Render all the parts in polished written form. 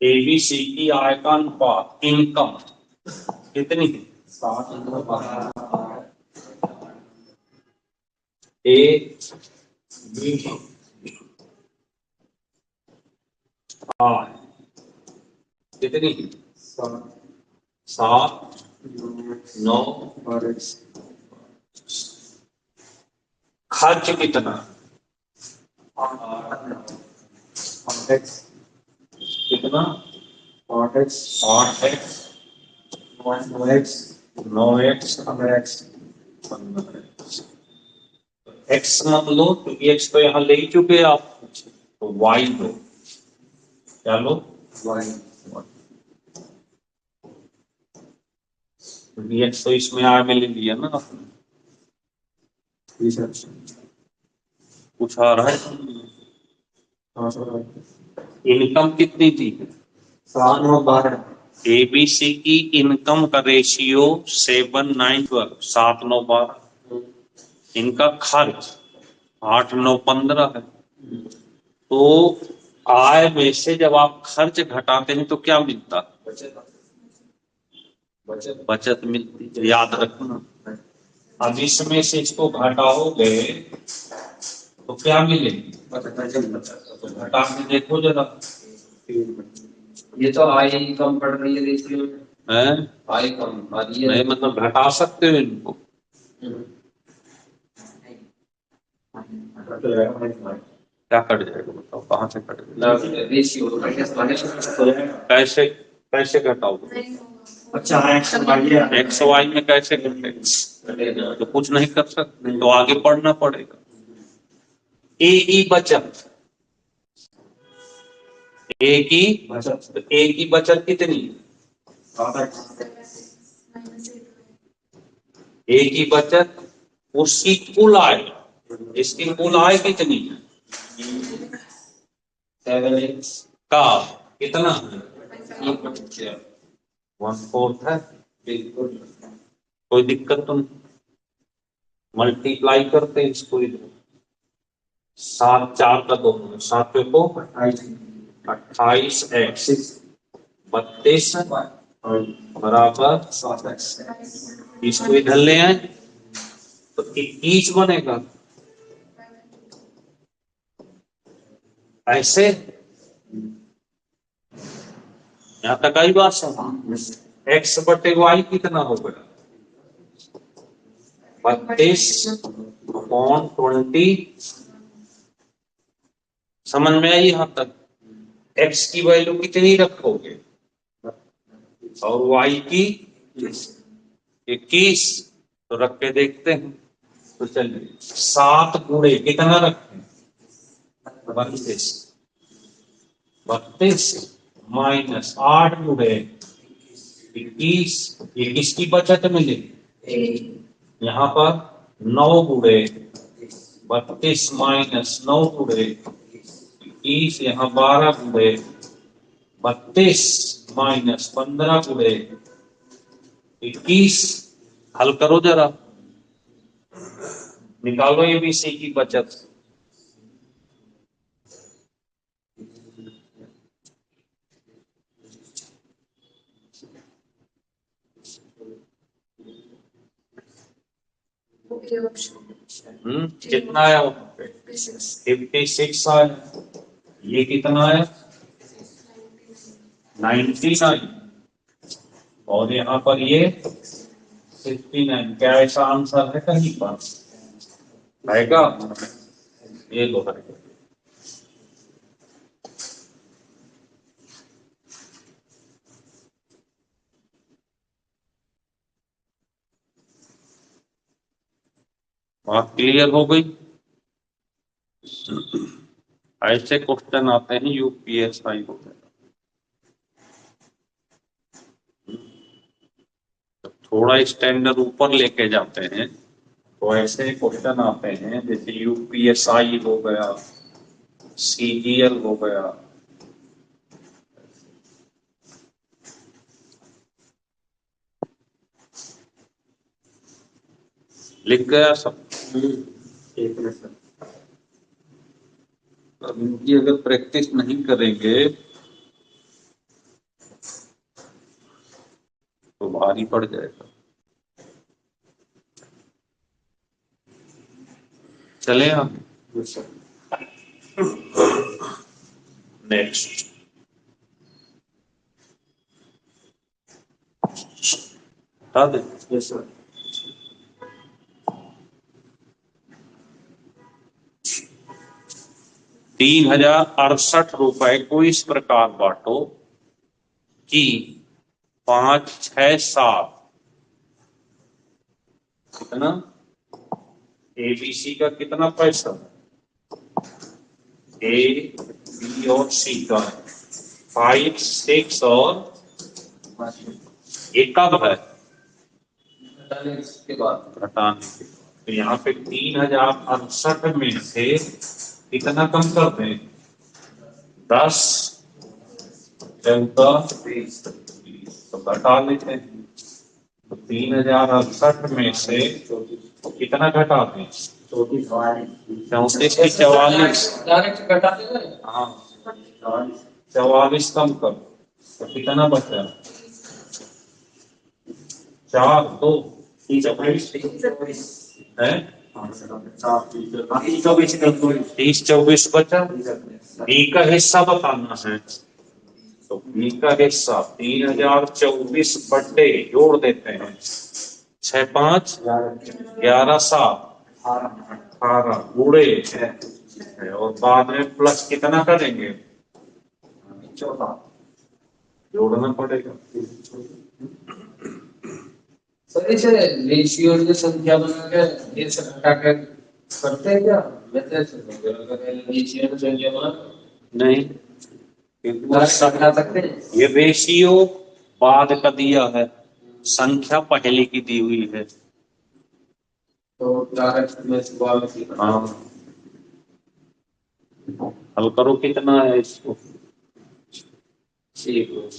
ABC की आय का अनुपात इनकम कितनी है? ए बी आय कितनी है? 7, 9। खर्च कितना? कितना? 8x 9x 15x। एक्स मत लो क्योंकि एक्स तो यहाँ ले ही चुके आप, तो वाई लो। क्या लो? वाई। एक्स तो इसमें आय में ले लिया ना आपने। कुछ आ रहा है? इनकम कितनी थी? 7, 9, 12। एबीसी की इनकम का रेशियो 7, 9, 12, 7, 9, 12। इनका खर्च 8, 9, 15 है। तो आय में से जब आप खर्च घटाते हैं तो क्या मिलता? बचत मिलती है, याद रखना। अब इसमें से इसको घटाओगे तो क्या मिलेगी? तो घटा के देखो जरा। ये तो आई कम पड़ रही है, देखिए। है आई कम आ रही है। नहीं, मतलब घटा सकते हो इनको। क्या कट जाएगा बताओ, कहाँ से कट जाएगा? कैसे कैसे घटाओगे? अच्छा, एक्स वाई में कैसे घटेगा? तो कुछ नहीं कर सकते, तो आगे पढ़ना पड़ेगा। ए बचत, ए की बचत कितनी? ए की बचत उसकी कुल आय, इसकी कुल आय कितनी है? 7x का कितना? 1/4 है। बिल्कुल। कोई दिक्कत तो नहीं। मल्टीप्लाई करते हैं इसको इधर। 7, 4 का 2, 7 पे को 28x 32 बराबर 7x। इसको इधर ले आए तो 21 बनेगा। ऐसे यहां तक आई बात समझ। एक्स बटे वाई कितना हो गया? 32/20। समझ में आई यहां तक? एक्स की वैल्यू कितनी रखोगे और वाई की 21, तो रख के देखते हैं। तो चलिए 7 गुणे कितना रखें? 32 माइनस 8 गुणे 21, ये किसकी बचत मिलेगी? यहाँ पर 9 गुणे 32 माइनस 9 गुणे 21, यहाँ 12 गुणे 32 माइनस 15 गुणे 21। हल करो जरा, निकालो एबीसी की बचत। कितना आया वहां पे? 56 आया। ये कितना आया? 99। और यहाँ पर ये 69। क्या ऐसा आंसर है कहीं पर? आएगा? ये लो है। बात क्लियर हो गई? ऐसे क्वेश्चन आते हैं यूपीएसआई को। थोड़ा स्टैंडर्ड ऊपर लेके जाते हैं तो ऐसे क्वेश्चन आते हैं, जैसे यूपीएसआई हो गया, सीजीएल हो गया। लिख गया सब? अब इनकी अगर प्रैक्टिस नहीं करेंगे भारी पड़ जाएगा। चले आप नेक्स्ट। बता दे। 3068 रुपए को इस प्रकार बांटो कि 5, 6, 7 कितना एबीसी का कितना पैसा, ए बी और सी का 5, 6 और एक कब है के बाद घटाने के। तो यहाँ पे 3068 में से कितना कम कर दें, 10, 14, 20 तो घटा लेते हैं। तो 3068 में से कितना घटा दें, 34 की 44। डायरेक्ट घटा देगा। हाँ 44 कम कर तो कितना बचा, 4, 2, 24 है, 30, 24 बचा। बी का हिस्सा बताना है, तो बी का हिस्सा 3024 बटे जोड़ देते हैं, 6, 5, 11, 7, 18 गुणे और बाद में प्लस कितना करेंगे, जोड़ना पड़ेगा। सर इसे रेशियो की संख्या बना के ये सब हटा के करते हैं क्या, वैसे रेशियो की संख्या बना नहीं हटा सकते हैं। ये रेशियो बाद का दिया है, संख्या पहले की दी हुई है। तो डायरेक्ट में सुबह में हाँ हल करो कितना है इसको, ठीक है।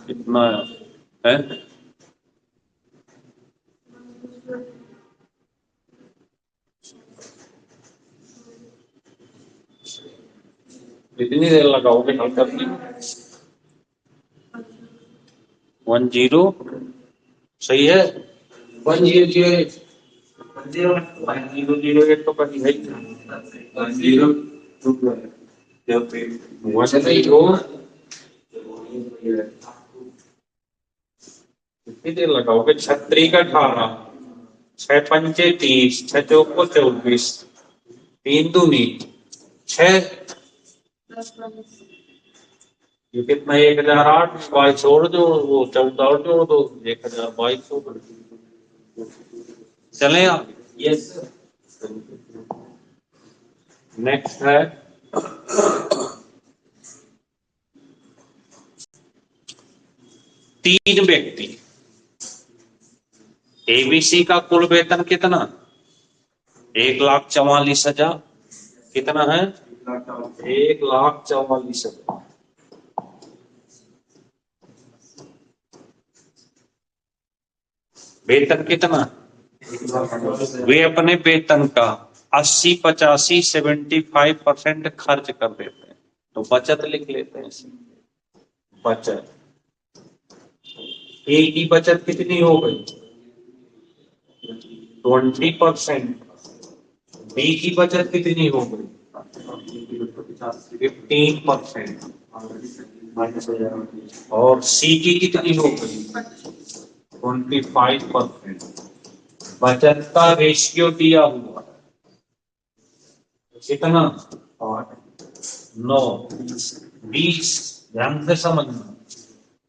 कितना है, कितनी देर लगाओगे हल करने में, 10 सही है, 1008 1008 तो कहीं है ही नहीं। 10 कितनी देर लगाओगे, 36 का 18, 6 पंचे 30, 6 चौको 24, 3 दूनी 6, ये कितना 1008, 22 और जो वो 14 और जोड़ दो 1022 हो। चले आप यस नेक्स्ट है तीन व्यक्ति, एबीसी का कुल वेतन कितना, 1,44,000 कितना है, 1,44,000। वेतन कितना, वे अपने वेतन का 80, 85, 75% खर्च कर देते हैं, तो बचत लिख लेते हैं इसमें। बचत ए की बचत कितनी हो गई, 20%। बी की बचत कितनी हो गई, 15%। और सी की कितनी हो गई, 25%। बचत का रेशियो दिया हुआ कितना, 9, 20। ध्यान से समझना,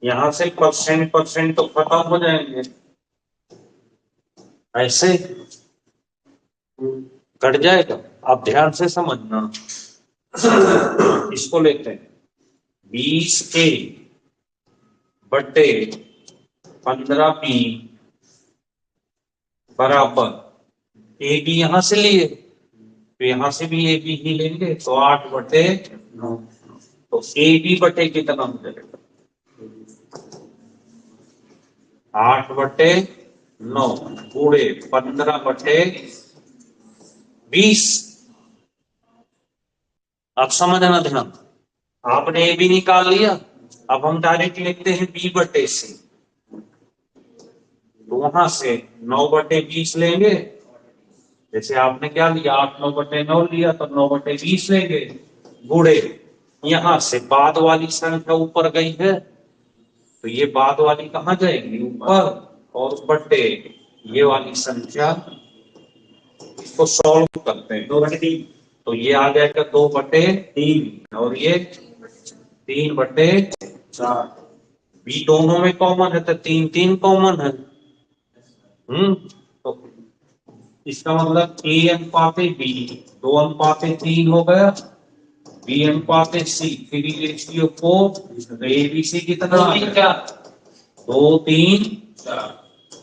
यहां से परसेंट तो खत्म हो जाएंगे, ऐसे कट जाएगा। आप ध्यान से समझना, इसको लेते हैं 20A बटे 15B बराबर ए बी यहां से लिए, तो यहां से भी ए बी ही लेंगे, तो 8/9। तो ए बी बटे कितना हो जाएगा? 8/9 गुणे 15/20। अब समझना ध्यान, आपने ए बी निकाल लिया, अब हम डायरेक्ट लिखते हैं B/C। तो वहां से 9/20 लेंगे, जैसे आपने क्या लिया 8/9 लिया, तो 9/20 लेंगे गुणे, यहां से बाद वाली संख्या ऊपर गई है, तो ये बाद वाली कहां जाएगी? ऊपर, और बटे ये वाली संख्या, इसको सॉल्व करते हैं 2/3, तो ये आ जाएगा 2/3, और ये 3/4। बी दोनों में कॉमन है, तो 3 कॉमन है। तो इसका मतलब ए अनुपाते बी 2:3 हो गया, बी अनुपाते सी 3:4। तो ए बी सी कितना आ गया? 2 3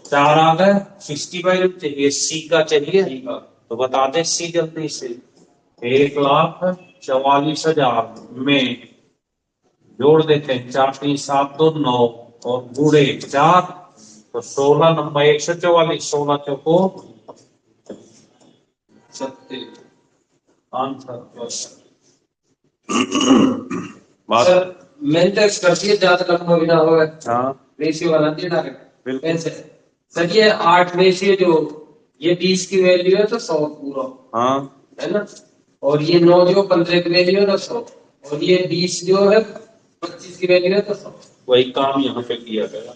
4 आ गए। 60 वैल्यू चाहिए, सी का चाहिए, तो बता दे सी जल्दी से। 1,44,000 में जोड़ देते हैं, 4 3 7 2 9, और गुणे 4, तो 16 नंबर 144, 16 चौको 36 आंसर। सर मैंने तो कर दिया, ज्यादा लंबा भी ना होगा। हाँ रेशियो वाला दिया ना बिल्कुल। सर ये 8 रेशियो जो ये 20 की वैल्यू है तो 100 पूरा, हाँ है ना। और ये 9 जो 15 की वैल्यू है तो 100, और ये 20 जो है 25 की वैल्यू है तो 100। वही काम यहाँ पे किया गया।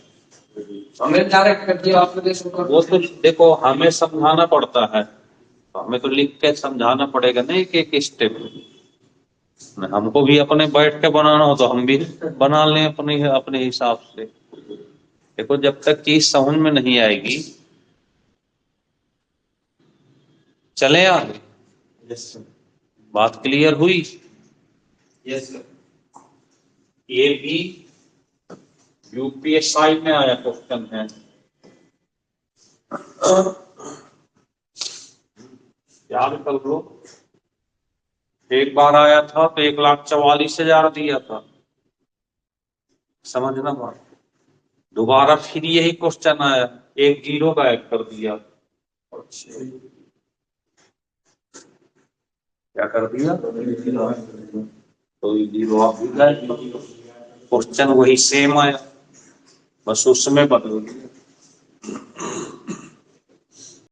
हमें डायरेक्ट कर दिया आपने, वो तो देखो हमें समझाना पड़ता है, हमें तो लिख के समझाना पड़ेगा ना एक एक स्टेप। हमको भी अपने बैठ के बनाना हो तो हम भी बना लें अपने अपने हिसाब से। देखो जब तक चीज समझ में नहीं आएगी, चले आगे। Yes sir. बात क्लियर हुई? Yes sir. ये भी यूपीएसआई में आया क्वेश्चन है, याद कर लो। एक बार आया था तो 1,44,000 दिया था, समझना बात। दोबारा फिर यही क्वेश्चन आया, एक जीरो गायब कर दिया। क्या कर दिया? तो ये जीरो आप क्वेश्चन वही सेम आया, बस उसमें बदल दिया।